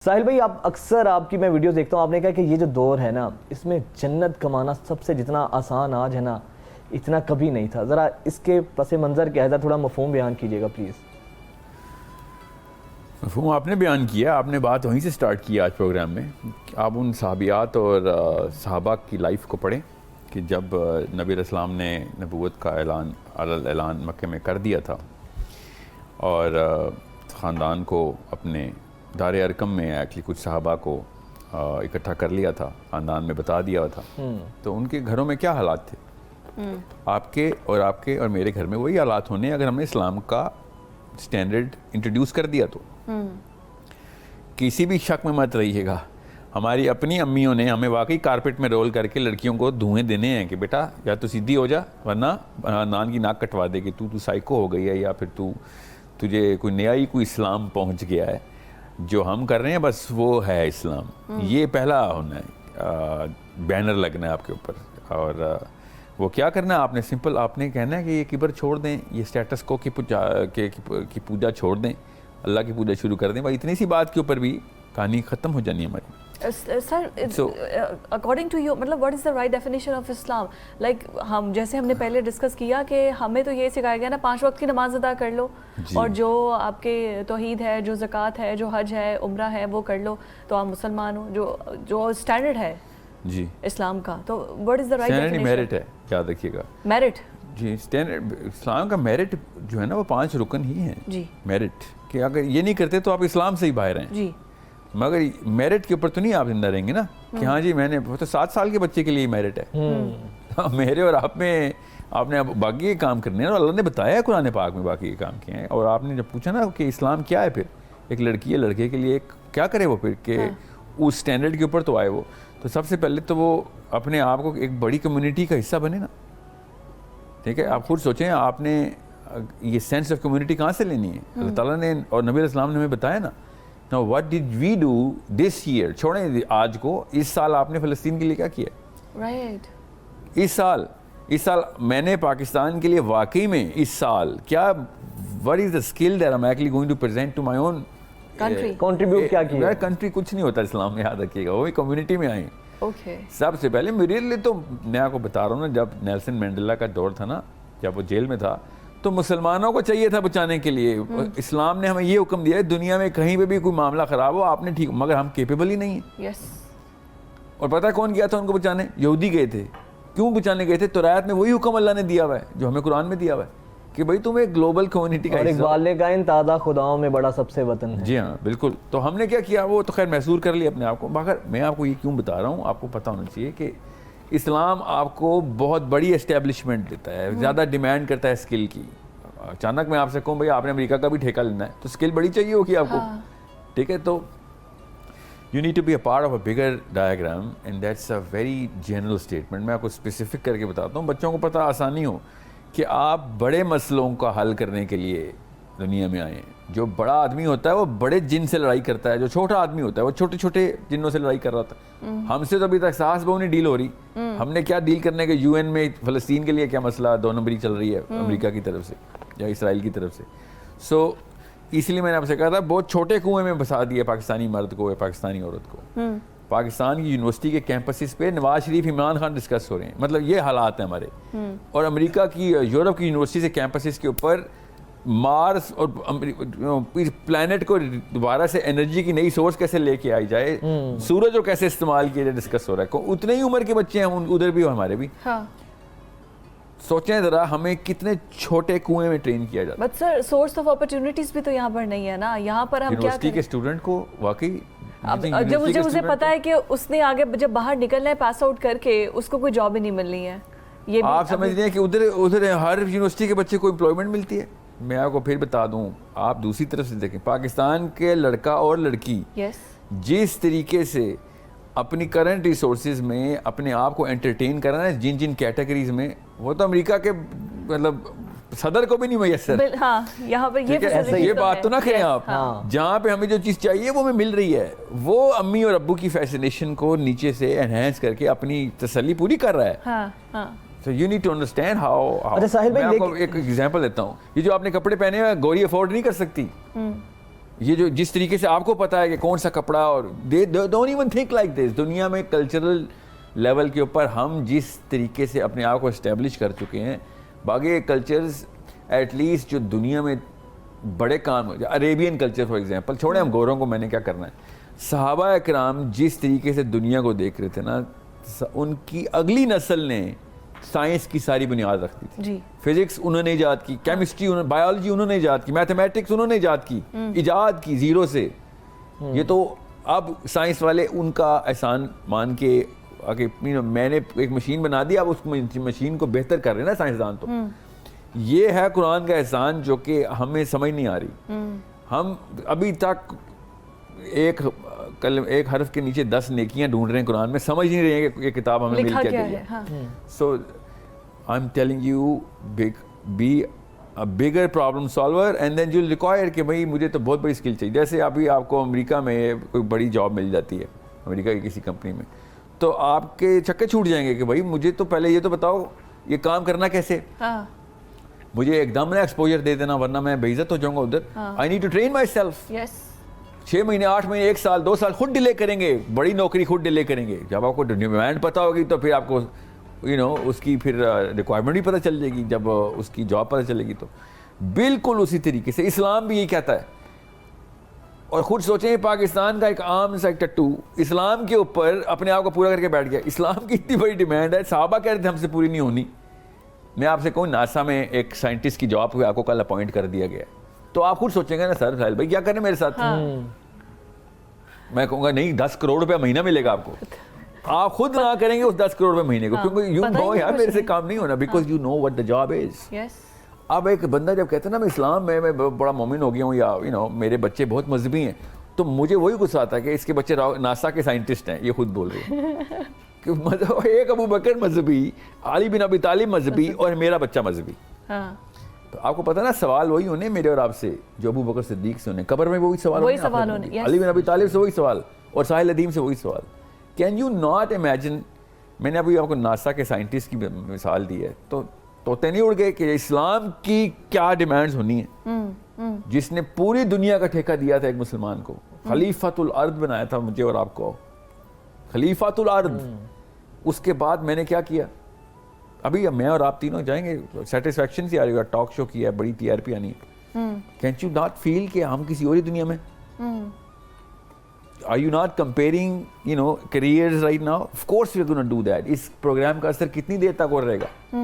ساحل بھائی، آپ اکثر آپ کی میں ویڈیوز دیکھتا ہوں، آپ نے کہا کہ یہ جو دور ہے نا، اس میں جنت کمانا سب سے جتنا آسان آج ہے نا، اتنا کبھی نہیں تھا. ذرا اس کے پس منظر کیا ہے، تھوڑا مفہوم بیان کیجیے گا پلیز. مفہوم آپ نے بیان کیا، آپ نے بات وہیں سے سٹارٹ کی آج پروگرام میں. آپ ان صحابیات اور صحابہ کی لائف کو پڑھیں کہ جب نبی علیہ السلام نے نبوت کا اعلان مکہ میں کر دیا تھا اور خاندان کو اپنے دار ارقم میں ایکچولی کچھ صحابہ کو اکٹھا کر لیا تھا، خاندان میں بتا دیا تھا، تو ان کے گھروں میں کیا حالات تھے. آپ کے اور میرے گھر میں وہی حالات ہونے اگر ہم نے اسلام کا سٹینڈرڈ انٹروڈیوس کر دیا تو. کسی بھی شک میں مت رہیے گا، ہماری اپنی امیوں نے ہمیں واقعی کارپیٹ میں رول کر کے لڑکیوں کو دھوئیں دینے ہیں کہ بیٹا یا تو سیدھی ہو جا ورنہ نان کی ناک کٹوا دے کہ تو سائیکو ہو گئی ہے یا پھر تجھے کوئی نیا ہی کوئی اسلام پہنچ گیا ہے. جو ہم کر رہے ہیں بس وہ ہے اسلام. یہ پہلا ہونا ہے، بینر لگنا ہے آپ کے اوپر. اور وہ کیا کرنا ہے، آپ نے سمپل آپ نے کہنا ہے کہ یہ کبر چھوڑ دیں، یہ سٹیٹس کو کی پوجا چھوڑ دیں، اللہ کی پوجا شروع کر دیں. بھائی اتنی سی بات کے اوپر بھی کہانی ختم ہو جانی ہے ہماری. سر اکارڈنگ ٹو یو مطلب what is the right definition of Islam? Like ہم نے پہلے ڈسکس کیا کہ ہمیں تو یہ سکھایا گیا نا 5 وقت کی نماز ادا کر لو، اور جو آپ کے توحید ہے، جو زکوٰۃ ہے، جو حج ہے، عمرہ ہے، وہ کر لو تو آپ مسلمان ہو. جو اسٹینڈرڈ ہے جی اسلام کا، تو what is the right definition? Merit ہے، یاد رکھیے گا. میرٹ جی اسٹینڈرڈ اسلام کا میرٹ جو ہے نا وہ 5 رکن ہی ہیں. جی میرٹ کہ اگر یہ نہیں کرتے تو آپ اسلام سے ہی باہر ہیں. جی مگر میرٹ کے اوپر تو نہیں آپ زندہ رہیں گے نا کہ ہاں جی میں نے تو 7 سال کے بچے کے لیے میرٹ ہے. میرے اور آپ میں آپ نے باقی یہ کام کرنے ہیں، اور اللہ نے بتایا ہے قرآن پاک میں باقی یہ کام کیے ہیں. اور آپ نے جب پوچھا نا کہ اسلام کیا ہے، پھر ایک لڑکی ہے لڑکے کے لیے کیا کرے وہ پھر کہ اس سٹینڈرڈ کے اوپر تو آئے وہ. تو سب سے پہلے تو وہ اپنے آپ کو ایک بڑی کمیونٹی کا حصہ بنے نا. ٹھیک ہے، آپ خود سوچیں آپ نے یہ سینس آف کمیونٹی کہاں سے لینی ہے. اللہ تعالیٰ نے اور نبی علیہ السلام نے ہمیں بتایا نا. Now what did we do this year؟ چھوڑیں آج کو، اس سال آپ نے فلسطین کے لیے کیا کیا؟ رائٹ اس سال میں نے پاکستان کے لیے واقعی میں اس سال کیا what is the skill that I'm actually going to present to my own country؟ Contribute کیا کیا؟ کنٹری کچھ نہیں ہوتا اسلام میں، یاد رکھیے گا. وہ کمیونٹی میں آئیں. اوکے سب سے پہلے میرے لیے تو میں آپ کو بتا رہا ہوں نا، جب نیلسن مینڈیلا کا دور تھا نا، جب وہ جیل میں تھا تو مسلمانوں کو چاہیے تھا بچانے کے لیے. اسلام نے ہمیں یہ حکم دیا ہے دنیا میں کہیں پہ بھی کوئی معاملہ خراب ہو آپ نے ٹھیک، مگر ہم کیپیبل ہی نہیں ہیں. یس اور پتہ کون گیا تھا ان کو بچانے؟ یہودی گئے تھے. کیوں بچانے گئے تھے؟ تورات میں وہی حکم اللہ نے دیا ہوا ہے جو ہمیں قرآن میں دیا ہوا ہے کہ بھائی تم ایک گلوبل کمیونٹی کا حصہ. اقبال نے کہا ان تازہ خداؤں میں بڑا سب سے وطن ہے. جی ہاں بالکل. تو ہم نے کیا کیا، وہ تو خیر محسور کر لیا اپنے آپ کو. مگر میں آپ کو یہ کیوں بتا رہا ہوں، آپ کو پتہ ہونا چاہیے کہ اسلام آپ کو بہت بڑی اسٹیبلشمنٹ دیتا ہے، زیادہ ڈیمانڈ کرتا ہے اسکل کی. اچانک میں آپ سے کہوں بھائی آپ نے امریکہ کا بھی ٹھیکہ لینا ہے تو اسکل بڑی چاہیے ہوگی آپ کو. ٹھیک ہے، تو you need to be a part of a bigger diagram and that's a very general statement. میں آپ کو اسپیسیفک کر کے بتاتا ہوں بچوں کو پتہ آسانی ہو کہ آپ بڑے مسئلوں کا حل کرنے کے لیے دنیا میں آئے ہیں. جو بڑا آدمی ہوتا ہے وہ بڑے جن سے لڑائی کرتا ہے، جو چھوٹا آدمی ہوتا ہے وہ چھوٹے چھوٹے جنوں سے لڑائی کر رہا تھا. ہم سے تو ابھی تک ساس بہو نہیں ڈیل ہو رہی. ہم نے کیا ڈیل کرنے کے یو این میں فلسطین کے لیے کیا مسئلہ 2 نمبری چل رہی ہے امریکہ کی طرف سے یا اسرائیل کی طرف سے. سو اس لیے میں نے آپ سے کہا تھا بہت چھوٹے کنویں میں بسا دیا پاکستانی مرد کو یا پاکستانی عورت کو. پاکستان کی یونیورسٹی کے کیمپسز پہ نواز شریف عمران خان ڈسکس ہو رہے ہیں، مطلب یہ حالات ہیں ہمارے. اور امریکہ کی یورپ کی یونیورسٹی سے کیمپسز کے اوپر مارس اور پلانٹ کو دوبارہ سے انرجی کی نئی سورس کیسے لے کے آئی جائے، سورج کو کیسے استعمال کیا جائے ڈسکس ہو رہا ہے. اتنے ہی عمر کے بچے ہیں ادھر بھی ہمارے بھی. سوچیں ذرا ہمیں کتنے چھوٹے کنویں میں ٹرین کیا جاتا ہے. But sir source of opportunities بھی تو یہاں پر نہیں ہے نا. یہاں پر ہم کیا یونیورسٹی کے اسٹوڈنٹ کو واقعی جب مجھے پتا ہے کہ اس نے آگے جب باہر نکلنا ہے پاس آؤٹ کر کے اس کو کوئی جاب ہی نہیں ملنی ہے. یہ آپ سمجھ رہے ہیں کہ ادھر ہر یونیورسٹی کے بچے کو امپلائمنٹ ملتی ہے. میں آپ کو پھر بتا دوں، آپ دوسری طرف سے دیکھیں پاکستان کے لڑکا اور لڑکی جس طریقے سے اپنی کرنٹ ریسورسز میں اپنے آپ کو انٹرٹین کر رہے ہیں جن جن کیٹیگریز میں، وہ تو امریکہ کے مطلب صدر کو بھی نہیں میسر. یہاں پہ یہ بات تو نہ کریں آپ. جہاں پہ ہمیں جو چیز چاہیے وہ ہمیں مل رہی ہے، وہ امی اور ابو کی فیسنیشن کو نیچے سے انہینس کر کے اپنی تسلی پوری کر رہا ہے. So you need to understand how. اچھا ساحل بھائی میں آپ کو ایک ایگزامپل دیتا ہوں. یہ جو آپ نے کپڑے پہنے ہیں گوری افورڈ نہیں کر سکتی. یہ جو جس طریقے سے آپ کو پتہ ہے کہ کون سا کپڑا, اور they don't even think like this. دنیا میں کلچرل لیول کے اوپر ہم جس طریقے سے اپنے آپ کو اسٹیبلش کر چکے ہیں, باقی کلچرز ایٹ لیسٹ جو دنیا میں بڑے کام, عربین کلچر فار ایگزامپل, چھوڑیں ہم گوروں کو, میں نے کیا کرنا ہے. صحابہ اکرام جس طریقے سے دنیا کو دیکھ رہے تھے نا, ان کی اگلی نسل نے سائنس کی ساری بنیاد رکھ دی تھی. جی, فزکس انہوں نے ایجاد کی, کیمسٹری بایولوجی انہوں نے ایجاد کی, میتھمیٹکس انہوں نے ایجاد کی زیرو سے. یہ تو اب سائنس والے ان کا احسان مان کے کہ میں نے ایک مشین بنا دی, اب اس مشین کو بہتر کر رہے ہیں نا سائنسدان. تو یہ ہے قرآن کا احسان جو کہ ہمیں سمجھ نہیں آ رہی. ہم ابھی تک ایک حرف کے نیچے 10 نیکیاں ڈھونڈ رہے ہیں قرآن میں, سمجھ نہیں رہے ہیں کہ یہ کتاب ہمیں مل کیا گئی ہے. So I am telling you, be a bigger problem solver and then you require کہ بھائی مجھے تو بہت بڑی اسکل چاہیے. جیسے ابھی آپ کو امریکہ میں کوئی بڑی جاب مل جاتی ہے, امریکہ کی کسی کمپنی میں, تو آپ کے چھکے چھوٹ جائیں گے کہ بھائی مجھے تو پہلے یہ تو بتاؤ یہ کام کرنا کیسے, مجھے ایک دم نہ ایکسپوجر دے دینا ورنہ میں بے عزت ہو جاؤں گا ادھر. I need to train myself. 6 مہینے 8 مہینے 1 سال 2 سال خود ڈیلے کریں گے, بڑی نوکری خود ڈیلے کریں گے. جب آپ کو ڈیمانڈ پتہ ہوگی تو پھر آپ کو اس کی پھر ریکوائرمنٹ بھی پتہ چل جائے گی, جب اس کی جاب پتہ چلے گی. تو بالکل اسی طریقے سے اسلام بھی یہی کہتا ہے. اور خود سوچیں پاکستان کا ایک عام سا ایک ٹٹو اسلام کے اوپر اپنے آپ کو پورا کر کے بیٹھ گیا. اسلام کی اتنی بڑی ڈیمانڈ ہے, صحابہ کہہ رہے تھے ہم سے پوری نہیں ہونی. میں آپ سے کہوں ناسا میں ایک سائنٹسٹ کی جاب کو آپ کو کل اپوائنٹ کر دیا گیا, تو آپ خود سوچیں گے نا سر ساحل بھائی کیا کریں میرے ساتھ. میں کہوں گا نہیں 10 کروڑ روپے مہینہ ملے گا آپ کو, آپ خود نہ کریں گے اس 10 کروڑ روپے مہینے کو, کیونکہ یو نو یار میرے سے کام نہیں ہونا, because you know what the job is. اب ایک بندہ جب کہتا ہے نا میں اسلام میں بڑا مومن ہو گیا ہوں, یا میرے بچے بہت مذہبی ہیں, تو مجھے وہی غصہ آتا ہے کہ اس کے بچے ناسا کے سائنٹسٹ ہیں. یہ خود بول رہے ہیں کہ ایک ابو بکر مذہبی, علی بن ابی طالب مذہبی, اور میرا بچہ مذہبی. تو آپ کو پتا نا سوال وہی ہونے میرے اور آپ سے جو ابو بکر صدیق سے ہونے, قبر میں وہی سوال ہونے, علی بن ابی طالب سے وہی سوال, اور ساحل ندیم سے وہی سوال. کین یو ناٹ امیجن, میں نے ابھی آپ کو ناسا کے سائنٹسٹ کی مثال دی ہے, تو طوطے نہیں اڑ گئے کہ اسلام کی کیا ڈیمانڈز ہونی ہیں, جس نے پوری دنیا کا ٹھیکہ دیا تھا ایک مسلمان کو, خلیفۃ الارض بنایا تھا مجھے اور آپ کو, خلیفۃ الارض. اس کے بعد میں نے کیا کیا, ابھی میں اور آپ تینوں جائیں گے, سیٹسفیکشن سی آ رہی ہے, ٹاک شو کیا ہے, بڑی TRP آنی ہے. کینٹ یو ناٹ فیل کہ ہم کسی اور ہی دنیا میں, are you not comparing careers right now? Of course we are going to do that. اس پروگرام کا اثر کتنی دیر تک اور رہے گا,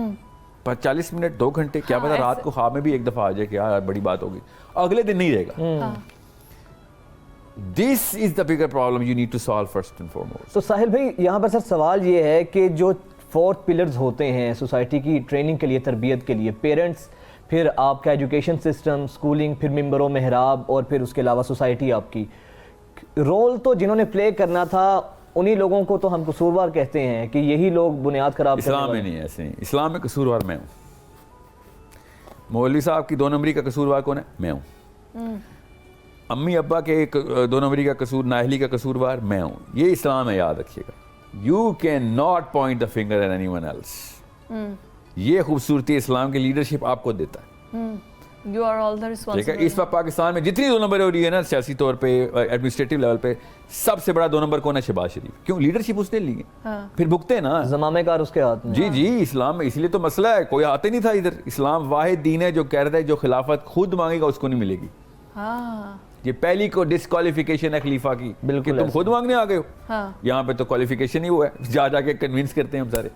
40 منٹ 2 گھنٹے, کیا پتا رات کو خواب میں بھی ایک دفعہ آ جائے کہ یار بڑی بات ہوگی, اگلے دن نہیں رہے گا. This is the bigger problem you need to solve first and foremost. تو ساحل بھائی یہاں پر سر سوال یہ ہے کہ جو 4 پلرز ہوتے ہیں سوسائٹی کی ٹریننگ کے لیے, تربیت کے لیے, پیرنٹس, پھر آپ کا ایجوکیشن سسٹم, سکولنگ, پھر ممبر و محراب, اور پھر اس کے علاوہ سوسائٹی, آپ کی رول تو جنہوں نے پلے کرنا تھا انہی لوگوں کو تو ہم قصوروار کہتے ہیں کہ یہی لوگ بنیاد خراب کرنے والے. اسلام میں نہیں ایسے نہیں, اسلام میں قصوروار میں ہوں. مولوی صاحب کی 2 نمبری کا قصوروار کون ہے, میں ہوں. امی ابا کے 2 نمبری کا قصور, نااہلی کا قصوروار میں ہوں. یہ اسلام ہے, یاد رکھیے گا. You cannot point the finger at anyone ون ایلس. یہ خوبصورتی اسلام کی لیڈرشپ آپ کو دیتا ہے. You are all the responsible. اس وقت پاکستان میں جتنی 2 نمبر ہو رہی ہے نا سیاسی طور پہ, ایڈمنسٹریٹو لیول پہ, سب سے بڑا 2 نمبر کون ہے, شہباز شریف. کیوں, لیڈرشپ اس نے لی ہے, پھر بھگتے نا, زمامے کار اس کے ہاتھ میں. جی اسلام میں, اس لیے تو مسئلہ ہے, کوئی آتے نہیں تھا ادھر. اسلام واحد دین ہے جو کہہ رہا ہے جو خلافت خود مانگے گا اس کو نہیں ملے گی. یہ پہلی کو ڈسکوالیفیکیشن ہے خلیفہ کی, کہ تم خود مانگنے آ گئے ہو. یہاں پہ تو کوالیفیکیشن ہی ہوا ہے, جا کے کنوینس کرتے ہیں ہم سارے.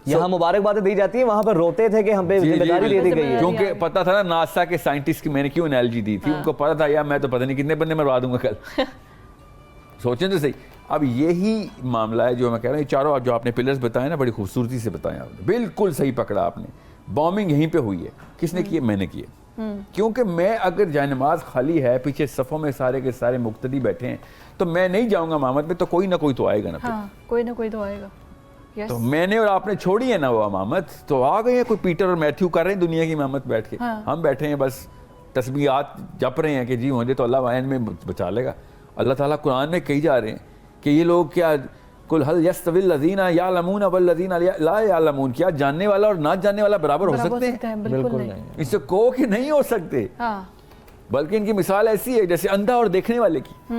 یہاں مبارکبادیں دی جاتی ہیں, وہاں پر روتے تھے کہ ہم پہ ذمہ داری دے دی گئی ہے. کیونکہ پتا تھا نا ناسا کے سائنٹسٹ کی میں نے کیوں انالوجی دی تھی, ان کو پتا تھا یار میں تو پتہ نہیں کتنے بندے مروا دوں گا کل. سوچیں تو صحیح. اب یہی معاملہ ہے جو میں کہہ رہا ہوں, یہ چاروں جو آپ نے پلرز بتائے نا, بڑی خوبصورتی سے بتائے آپ نے, بالکل صحیح پکڑا آپ نے. بامبنگ یہیں پہ ہوئی ہے, کس نے کی ہے, میں نے کی ہے. کیونکہ میں اگر جائے نماز خالی ہے, پیچھے صفوں میں سارے کے سارے مقتدی بیٹھے ہیں, تو میں نہیں جاؤں گا امامت میں, تو کوئی نہ کوئی تو آئے گا نا, کوئی نہ کوئی تو آئے گا. تو میں نے اور آپ نے چھوڑی ہے نا وہ امامت, تو آ گئے ہیں کوئی پیٹر اور میتھیو کر رہے ہیں دنیا کی امامت بیٹھ کے. ہم بیٹھے ہیں بس تسبیحات جپ رہے ہیں کہ جی مجھے تو اللہ وائن میں بچا لے گا. اللہ تعالیٰ قرآن میں کہی جا رہے ہیں کہ یہ لوگ کیا, قل هل يستوي الذين يعلمون والذين لا يعلمون, کیا جاننے والا اور نہ جاننے والا برابر ہو سکتے ہیں؟ بالکل نہیں. اس سے کہو کہ نہیں ہو سکتے. بلکہ ان کی مثال ایسی ہے جیسے اندھا اور دیکھنے والے کی.